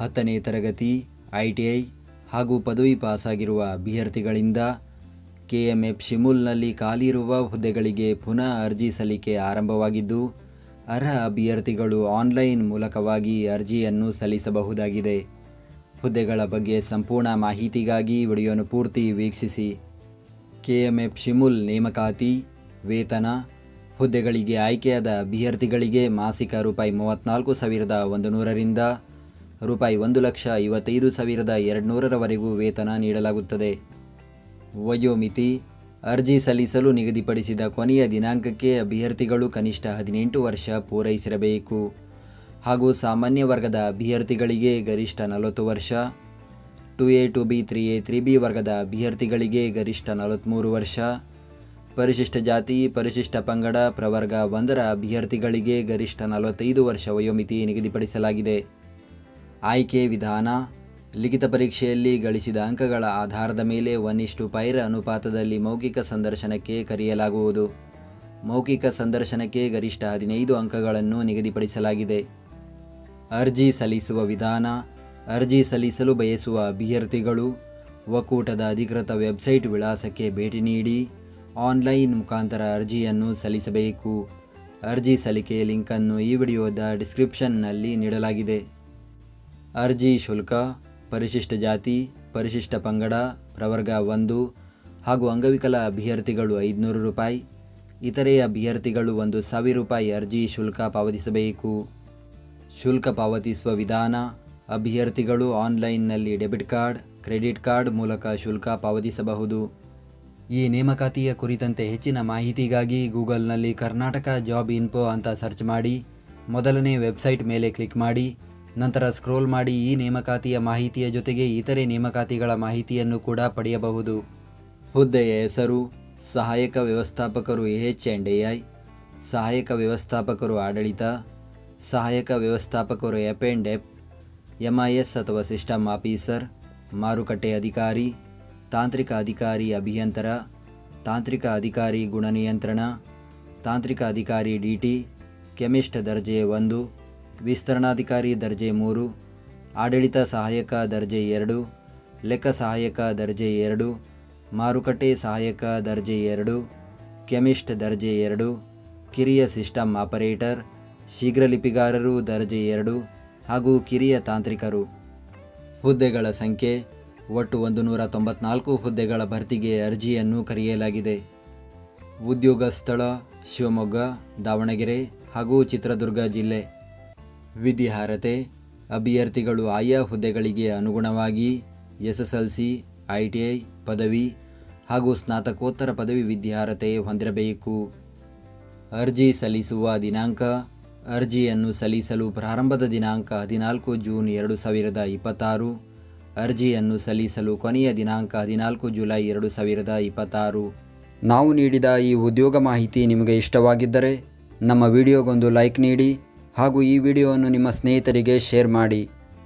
10ನೇ ತರಗತಿ ITI ಹಾಗೂ ಪದವಿ ಪಾಸಾಗಿರುವ ಅಭ್ಯರ್ಥಿಗಳಿಂದ KMF ಶಿಮುಲ್ನಲ್ಲಿ ಖಾಲಿಯಿರುವ ಹುದ್ದೆಗಳಿಗೆ ಪುನಃ ಅರ್ಜಿ ಸಲ್ಲಿಕೆ ಆರಂಭವಾಗಿದ್ದು, ಅರ್ಹ ಅಭ್ಯರ್ಥಿಗಳು ಆನ್ಲೈನ್ ಮೂಲಕವಾಗಿ ಅರ್ಜಿಯನ್ನು ಸಲ್ಲಿಸಬಹುದಾಗಿದೆ. ಹುದ್ದೆಗಳ ಬಗ್ಗೆ ಸಂಪೂರ್ಣ ಮಾಹಿತಿಗಾಗಿ ವಿಡಿಯೋನು ಪೂರ್ತಿ ವೀಕ್ಷಿಸಿ. KMF ಶಿಮುಲ್ ನೇಮಕಾತಿ ವೇತನ. ಹುದ್ದೆಗಳಿಗೆ ಆಯ್ಕೆಯಾದ ಅಭ್ಯರ್ಥಿಗಳಿಗೆ ಮಾಸಿಕ ₹34,100ರಿಂದ ₹1,55,200 ವೇತನ ನೀಡಲಾಗುತ್ತದೆ. ವಯೋಮಿತಿ. ಅರ್ಜಿ ಸಲ್ಲಿಸಲು ನಿಗದಿಪಡಿಸಿದ ಕೊನೆಯ ದಿನಾಂಕಕ್ಕೆ ಅಭ್ಯರ್ಥಿಗಳು ಕನಿಷ್ಠ 18 ವರ್ಷ ಪೂರೈಸಿರಬೇಕು ಹಾಗೂ ಸಾಮಾನ್ಯ ವರ್ಗದ ಅಭ್ಯರ್ಥಿಗಳಿಗೆ ಗರಿಷ್ಠ 40 ವರ್ಷ, 2A 2B 3A 3B ವರ್ಗದ ಅಭ್ಯರ್ಥಿಗಳಿಗೆ ಗರಿಷ್ಠ 43 ವರ್ಷ, ಪರಿಶಿಷ್ಟ ಜಾತಿ ಪರಿಶಿಷ್ಟ ಪಂಗಡ ಪ್ರವರ್ಗ 1ರ ಅಭ್ಯರ್ಥಿಗಳಿಗೆ ಗರಿಷ್ಠ 45 ವರ್ಷ ವಯೋಮಿತಿ ನಿಗದಿಪಡಿಸಲಾಗಿದೆ. ಆಯ್ಕೆ ವಿಧಾನ. ಲಿಖಿತ ಪರೀಕ್ಷೆಯಲ್ಲಿ ಗಳಿಸಿದ ಅಂಕಗಳ ಆಧಾರದ ಮೇಲೆ 1:5 ಅನುಪಾತದಲ್ಲಿ ಮೌಖಿಕ ಸಂದರ್ಶನಕ್ಕೆ ಕರೆಯಲಾಗುವುದು. ಮೌಖಿಕ ಸಂದರ್ಶನಕ್ಕೆ ಗರಿಷ್ಠ 15 ಅಂಕಗಳನ್ನು ನಿಗದಿಪಡಿಸಲಾಗಿದೆ. ಅರ್ಜಿ ಸಲ್ಲಿಸುವ ವಿಧಾನ. ಅರ್ಜಿ ಸಲ್ಲಿಸಲು ಬಯಸುವ ಅಭ್ಯರ್ಥಿಗಳು ಒಕ್ಕೂಟದ ಅಧಿಕೃತ ವೆಬ್ಸೈಟ್ ವಿಳಾಸಕ್ಕೆ ಭೇಟಿ ನೀಡಿ ಆನ್ಲೈನ್ ಮುಖಾಂತರ ಅರ್ಜಿಯನ್ನು ಸಲ್ಲಿಸಬೇಕು. ಅರ್ಜಿ ಸಲ್ಲಿಕೆಯ ಲಿಂಕನ್ನು ಈ ವಿಡಿಯೋದ ಡಿಸ್ಕ್ರಿಪ್ಷನ್ನಲ್ಲಿ ನೀಡಲಾಗಿದೆ. ಅರ್ಜಿ ಶುಲ್ಕ. ಪರಿಶಿಷ್ಟ ಜಾತಿ ಪರಿಶಿಷ್ಟ ಪಂಗಡ ಪ್ರವರ್ಗ 1 ಹಾಗೂ ಅಂಗವಿಕಲ ಅಭ್ಯರ್ಥಿಗಳು ₹500, ಇತರೆ ಅಭ್ಯರ್ಥಿಗಳು ₹1,000 ಅರ್ಜಿ ಶುಲ್ಕ ಪಾವತಿಸಬೇಕು. ಶುಲ್ಕ ಪಾವತಿಸುವ ವಿಧಾನ. ಅಭ್ಯರ್ಥಿಗಳು ಆನ್ಲೈನ್ನಲ್ಲಿ ಡೆಬಿಟ್ ಕಾರ್ಡ್, ಕ್ರೆಡಿಟ್ ಕಾರ್ಡ್ ಮೂಲಕ ಶುಲ್ಕ ಪಾವತಿಸಬಹುದು. ಈ ನೇಮಕಾತಿಯ ಕುರಿತಂತೆ ಹೆಚ್ಚಿನ ಮಾಹಿತಿಗಾಗಿ ಗೂಗಲ್ನಲ್ಲಿ ಕರ್ನಾಟಕ ಜಾಬ್ ಇನ್ಫೋ ಅಂತ ಸರ್ಚ್ ಮಾಡಿ ಮೊದಲನೇ ವೆಬ್ಸೈಟ್ ಮೇಲೆ ಕ್ಲಿಕ್ ಮಾಡಿ ನಂತರ ಸ್ಕ್ರೋಲ್ ಮಾಡಿ ಈ ನೇಮಕಾತಿಯ ಮಾಹಿತಿಯ ಜೊತೆಗೆ ಇತರೆ ನೇಮಕಾತಿಗಳ ಮಾಹಿತಿಯನ್ನು ಕೂಡ ಪಡೆಯಬಹುದು. ಹುದ್ದೆಯ ಹೆಸರು. ಸಹಾಯಕ ವ್ಯವಸ್ಥಾಪಕರು AH&AI, ಸಹಾಯಕ ವ್ಯವಸ್ಥಾಪಕರು ಆಡಳಿತ, ಸಹಾಯಕ ವ್ಯವಸ್ಥಾಪಕರು F&F, MIS ಅಥವಾ ಸಿಸ್ಟಮ್ ಆಫೀಸರ್, ಮಾರುಕಟ್ಟೆ ಅಧಿಕಾರಿ, ತಾಂತ್ರಿಕ ಅಧಿಕಾರಿ ಅಭಿಯಂತರ, ತಾಂತ್ರಿಕ ಅಧಿಕಾರಿ ಗುಣನಿಯಂತ್ರಣ, ತಾಂತ್ರಿಕ ಅಧಿಕಾರಿ DT, ಕೆಮಿಸ್ಟ್ ದರ್ಜೆ 1, ವಿಸ್ತರಣಾಧಿಕಾರಿ ದರ್ಜೆ 3, ಆಡಳಿತ ಸಹಾಯಕ ದರ್ಜೆ 2, ಲೆಕ್ಕ ಸಹಾಯಕ ದರ್ಜೆ 2, ಮಾರುಕಟ್ಟೆ ಸಹಾಯಕ ದರ್ಜೆ 2, ಕೆಮಿಸ್ಟ್ ದರ್ಜೆ 2, ಕಿರಿಯ ಸಿಸ್ಟಮ್ ಆಪರೇಟರ್, ಶೀಘ್ರಲಿಪಿಗಾರರು ದರ್ಜೆ 2 ಹಾಗೂ ಕಿರಿಯ ತಾಂತ್ರಿಕರು. ಹುದ್ದೆಗಳ ಸಂಖ್ಯೆ. ಒಟ್ಟು 194 ಹುದ್ದೆಗಳ ಭರ್ತಿಗೆ ಅರ್ಜಿಯನ್ನು ಕರೆಯಲಾಗಿದೆ. ಉದ್ಯೋಗ ಸ್ಥಳ ಶಿವಮೊಗ್ಗ, ದಾವಣಗೆರೆ ಹಾಗೂ ಚಿತ್ರದುರ್ಗ ಜಿಲ್ಲೆ. ವಿದ್ಯಾರ್ಹತೆ. ಅಭ್ಯರ್ಥಿಗಳು ಆಯಾ ಹುದ್ದೆಗಳಿಗೆ ಅನುಗುಣವಾಗಿ SSLC, ITI, ಪದವಿ ಹಾಗೂ ಸ್ನಾತಕೋತ್ತರ ಪದವಿ ವಿದ್ಯಾರ್ಹತೆ ಹೊಂದಿರಬೇಕು. ಅರ್ಜಿ ಸಲ್ಲಿಸುವ ದಿನಾಂಕ. ಅರ್ಜಿಯನ್ನು ಸಲ್ಲಿಸಲು ಪ್ರಾರಂಭದ ದಿನಾಂಕ 14 ಜೂನ್ 2026. ಅರ್ಜಿಯನ್ನು ಸಲ್ಲಿಸಲು ಕೊನೆಯ ದಿನಾಂಕ 14 ಜುಲೈ 2026. ನಾವು ನೀಡಿದ ಈ ಉದ್ಯೋಗ ಮಾಹಿತಿ ನಿಮಗೆ ಇಷ್ಟವಾಗಿದ್ದರೆ ನಮ್ಮ ವಿಡಿಯೋಗೊಂದು ಲೈಕ್ ನೀಡಿ ಹಾಗೂ ಈ ವಿಡಿಯೋವನ್ನು ನಿಮ್ಮ ಸ್ನೇಹಿತರಿಗೆ ಶೇರ್ ಮಾಡಿ.